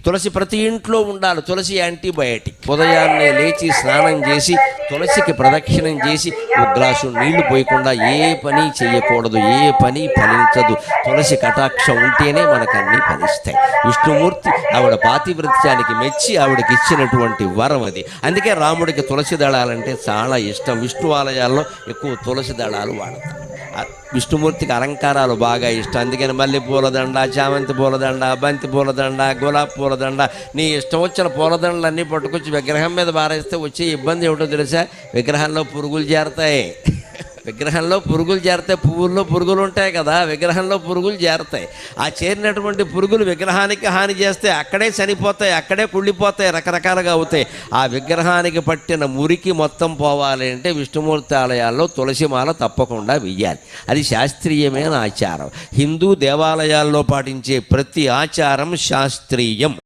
తులసి ప్రతి ఇంట్లో ఉండాలి. తులసి యాంటీబయాటిక్. ఉదయాన్నే లేచి స్నానం చేసి తులసికి ప్రదక్షిణం చేసి ఒక గ్లాసు నీళ్లు పోయకుండా ఏ పని చేయకూడదు, ఏ పని ఫలించదు. తులసి కటాక్షం ఉంటేనే మనకన్నీ ఫలిస్తాయి. విష్ణుమూర్తి ఆవిడ పాతివ్రత్యానికి మెచ్చి ఆవిడకి ఇచ్చినటువంటి వరం అది. అందుకే రాముడికి తులసి దళాలంటే చాలా ఇష్టం. విష్ణు ఆలయాల్లో ఎక్కువ తులసి దళాలు వాడతారు. విష్ణుమూర్తికి అలంకారాలు బాగా ఇష్టం. అందుకని మల్లె పూలదండ, చామంతి పూలదండ, బంతి పూలదండ, గులాబీ పూలదండ, నీ ఇష్టం వచ్చిన పూలదండలన్నీ పట్టుకొచ్చి విగ్రహం మీద పారేస్తే వచ్చే ఇబ్బంది ఏమిటో తెలుసా? విగ్రహంలో పురుగులు చేరతాయి. విగ్రహంలో పురుగులు చేరతాయి. పువ్వుల్లో పురుగులు ఉంటాయి కదా, విగ్రహంలో పురుగులు చేరతాయి. ఆ చేరినటువంటి పురుగులు విగ్రహానికి హాని చేస్తే అక్కడే చనిపోతాయి, అక్కడే కుళ్ళిపోతాయి, రకరకాలుగా అవుతాయి. ఆ విగ్రహానికి పట్టిన మురికి మొత్తం పోవాలి అంటే విష్ణుమూర్తి ఆలయాల్లో తులసిమాల తప్పకుండా వెయ్యాలి. అది శాస్త్రీయమైన ఆచారం. హిందూ దేవాలయాల్లో పాటించే ప్రతి ఆచారం శాస్త్రీయం.